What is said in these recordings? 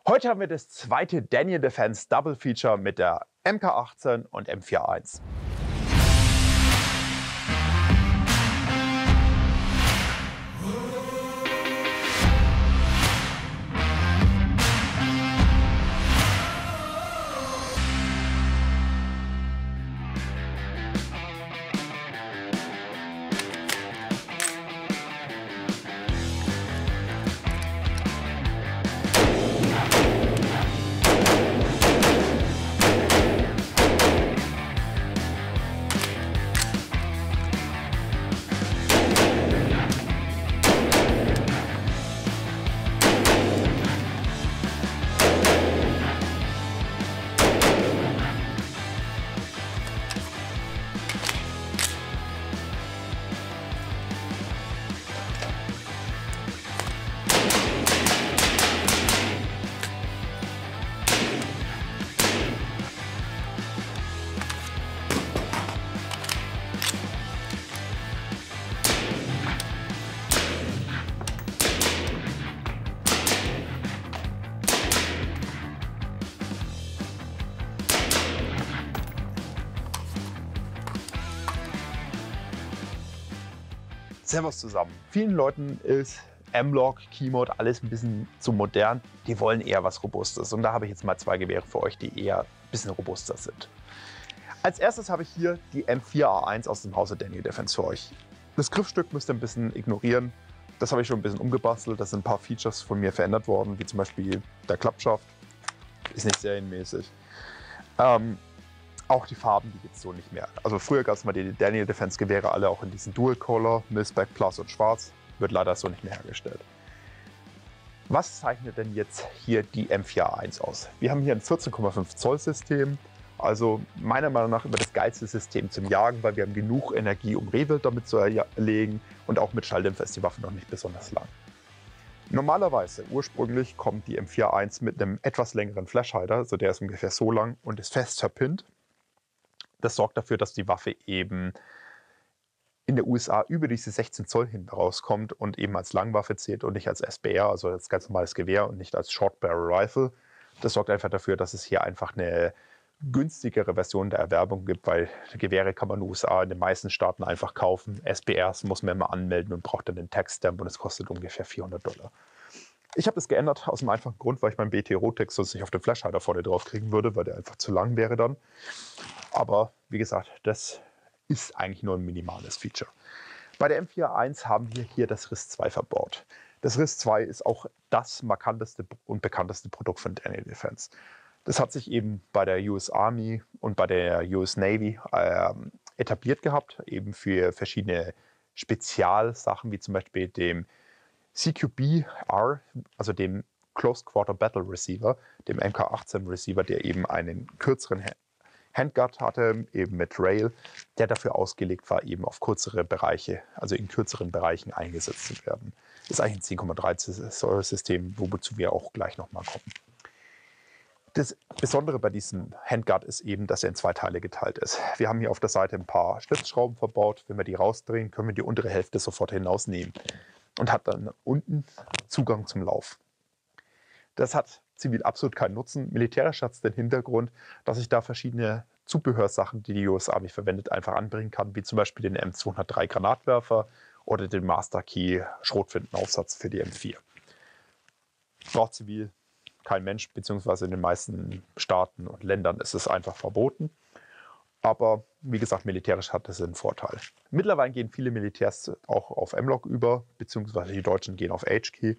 Heute haben wir das zweite Daniel Defense Double Feature mit der MK18 und M41. Servus zusammen. Vielen Leuten ist M-Log, Keymode, alles ein bisschen zu modern. Die wollen eher was Robustes. Und da habe ich jetzt mal zwei Gewehre für euch, die eher ein bisschen robuster sind. Als erstes habe ich hier die M4A1 aus dem Hause Daniel Defense für euch. Das Griffstück müsst ihr ein bisschen ignorieren. Das habe ich schon ein bisschen umgebastelt. Da sind ein paar Features von mir verändert worden, wie zum Beispiel der Klappschaft. Ist nicht serienmäßig. Auch die Farben, die gibt es so nicht mehr. Also früher gab es mal die Daniel Defense Gewehre alle auch in diesen Dual Color, Mil-Spec Plus und Schwarz. Wird leider so nicht mehr hergestellt. Was zeichnet denn jetzt hier die M4A1 aus? Wir haben hier ein 14,5 Zoll System. Also meiner Meinung nach immer das geilste System zum Jagen, weil wir haben genug Energie, um Rehwild damit zu erlegen. Und auch mit Schalldämpfer ist die Waffe noch nicht besonders lang. Normalerweise, ursprünglich, kommt die M4A1 mit einem etwas längeren Flashhalter. Also der ist ungefähr so lang und ist fest verpinnt. Das sorgt dafür, dass die Waffe eben in der USA über diese 16 Zoll hin rauskommt und eben als Langwaffe zählt und nicht als SBR, also als ganz normales Gewehr und nicht als Short Barrel Rifle. Das sorgt einfach dafür, dass es hier einfach eine günstigere Version der Erwerbung gibt, weil Gewehre kann man in den USA in den meisten Staaten einfach kaufen. SBRs muss man immer anmelden und braucht dann den Tax-Stamp und es kostet ungefähr $400. Ich habe das geändert aus dem einfachen Grund, weil ich meinen BT Rotex sonst nicht auf den Flashhalter vorne drauf kriegen würde, weil der einfach zu lang wäre dann. Aber wie gesagt, das ist eigentlich nur ein minimales Feature. Bei der M4A1 haben wir hier das RIS 2 verbaut. Das RIS 2 ist auch das markanteste und bekannteste Produkt von Daniel Defense. Das hat sich eben bei der US Army und bei der US Navy etabliert gehabt, eben für verschiedene Spezialsachen, wie zum Beispiel dem CQB-R, also dem Close Quarter Battle Receiver, dem MK18 Receiver, der eben einen kürzeren Handguard hatte, eben mit Rail, der dafür ausgelegt war, eben auf kürzere Bereiche, also in kürzeren Bereichen eingesetzt zu werden. Ist eigentlich ein 10,3 Zoll System, wozu wir auch gleich nochmal kommen. Das Besondere bei diesem Handguard ist eben, dass er in zwei Teile geteilt ist. Wir haben hier auf der Seite ein paar Schlitzschrauben verbaut. Wenn wir die rausdrehen, können wir die untere Hälfte sofort hinausnehmen und hat dann unten Zugang zum Lauf. Das hat zivil absolut keinen Nutzen. Militärisch hat es den Hintergrund, dass ich da verschiedene Zubehörsachen, die die US Army verwendet, einfach anbringen kann, wie zum Beispiel den M203 Granatwerfer oder den Master Key Schrotflintenaufsatz für die M4. Braucht zivil kein Mensch, beziehungsweise in den meisten Staaten und Ländern ist es einfach verboten. Aber wie gesagt, militärisch hat es einen Vorteil. Mittlerweile gehen viele Militärs auch auf M-Log über, beziehungsweise die Deutschen gehen auf H-Key.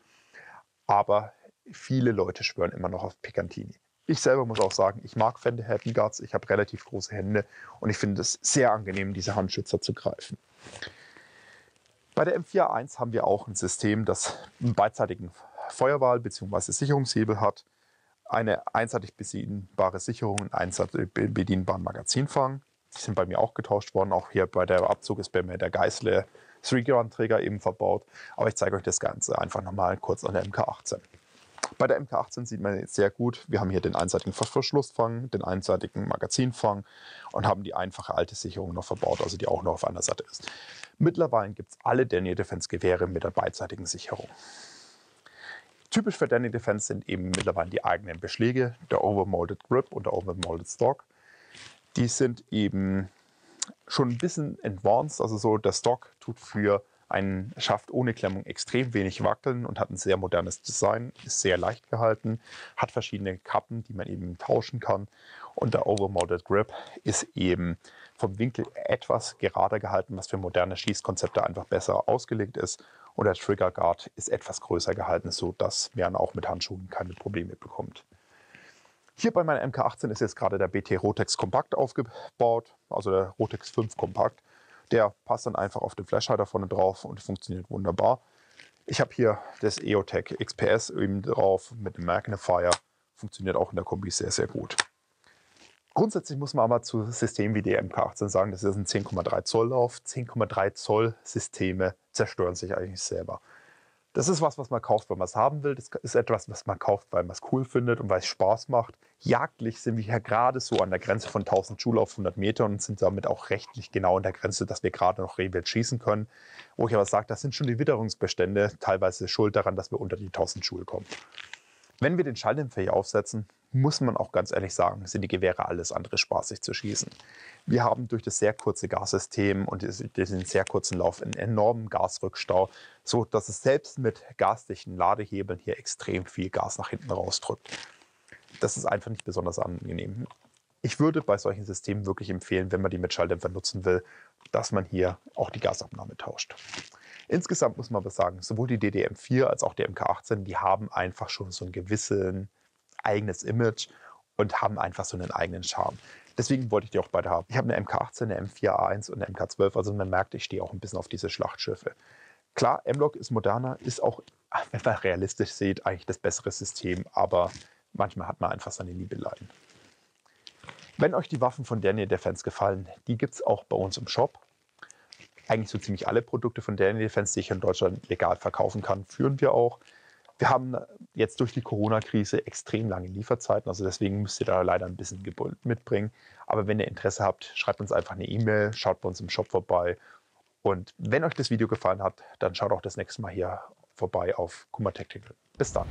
Aber viele Leute schwören immer noch auf Picatinny. Ich selber muss auch sagen, ich mag Fender Handguards, ich habe relativ große Hände und ich finde es sehr angenehm, diese Handschützer zu greifen. Bei der M4A1 haben wir auch ein System, das einen beidseitigen Feuerwahl bzw. Sicherungshebel hat, eine einseitig bedienbare Sicherung und einseitig bedienbaren Magazinfang. Die sind bei mir auch getauscht worden. Auch hier bei der Abzug ist bei mir der Geissele 3-Gun-Träger eben verbaut. Aber ich zeige euch das Ganze einfach nochmal kurz an der MK18. Bei der MK18 sieht man jetzt sehr gut, wir haben hier den einseitigen Verschlussfang, den einseitigen Magazinfang und haben die einfache alte Sicherung noch verbaut, also die auch noch auf einer Seite ist. Mittlerweile gibt es alle Daniel Defense Gewehre mit der beidseitigen Sicherung. Typisch für Daniel Defense sind eben mittlerweile die eigenen Beschläge, der Overmolded Grip und der Overmolded Stock. Die sind eben schon ein bisschen advanced, also so der Stock tut für einen Schaft ohne Klemmung extrem wenig wackeln und hat ein sehr modernes Design, ist sehr leicht gehalten, hat verschiedene Kappen, die man eben tauschen kann. Und der Overmolded Grip ist eben vom Winkel etwas gerader gehalten, was für moderne Schießkonzepte einfach besser ausgelegt ist. Und der Trigger Guard ist etwas größer gehalten, sodass man auch mit Handschuhen keine Probleme bekommt. Hier bei meiner MK18 ist jetzt gerade der BT Rotex Kompakt aufgebaut, also der Rotex 5 Kompakt. Der passt dann einfach auf den Flashhider vorne drauf und funktioniert wunderbar. Ich habe hier das EOTech XPS eben drauf mit dem Magnifier. Funktioniert auch in der Kombi sehr, sehr gut. Grundsätzlich muss man aber zu Systemen wie der MK18 sagen, das ist ein 10,3 Zoll Lauf. 10,3 Zoll Systeme zerstören sich eigentlich selber. Das ist was man kauft, weil man es haben will. Das ist etwas, was man kauft, weil man es cool findet und weil es Spaß macht. Jagdlich sind wir ja gerade so an der Grenze von 1000 Joule auf 100 Meter und sind damit auch rechtlich genau an der Grenze, dass wir gerade noch Rehwild schießen können. Wo ich aber sage, das sind schon die Witterungsbestände teilweise schuld daran, dass wir unter die 1000 Joule kommen. Wenn wir den Schalldämpfer hier aufsetzen, muss man auch ganz ehrlich sagen, sind die Gewehre alles andere spaßig zu schießen. Wir haben durch das sehr kurze Gassystem und diesen sehr kurzen Lauf einen enormen Gasrückstau, so dass es selbst mit gasdichten Ladehebeln hier extrem viel Gas nach hinten rausdrückt. Das ist einfach nicht besonders angenehm. Ich würde bei solchen Systemen wirklich empfehlen, wenn man die mit Schalldämpfer nutzen will, dass man hier auch die Gasabnahme tauscht. Insgesamt muss man aber sagen, sowohl die DDM4 als auch der MK18, die haben einfach schon so ein gewisses eigenes Image und haben einfach so einen eigenen Charme. Deswegen wollte ich die auch beide haben. Ich habe eine MK18, eine M4A1 und eine MK12, also man merkt, ich stehe auch ein bisschen auf diese Schlachtschiffe. Klar, M-Log ist moderner, ist auch, wenn man realistisch sieht, eigentlich das bessere System, aber manchmal hat man einfach seine Liebeleien. Wenn euch die Waffen von Daniel Defense gefallen, die gibt es auch bei uns im Shop. Eigentlich so ziemlich alle Produkte von Daniel Defense, die ich in Deutschland legal verkaufen kann, führen wir auch. Wir haben jetzt durch die Corona-Krise extrem lange Lieferzeiten, also deswegen müsst ihr da leider ein bisschen Geduld mitbringen. Aber wenn ihr Interesse habt, schreibt uns einfach eine E-Mail, schaut bei uns im Shop vorbei. Und wenn euch das Video gefallen hat, dann schaut auch das nächste Mal hier vorbei auf Kuma Tactical. Bis dann.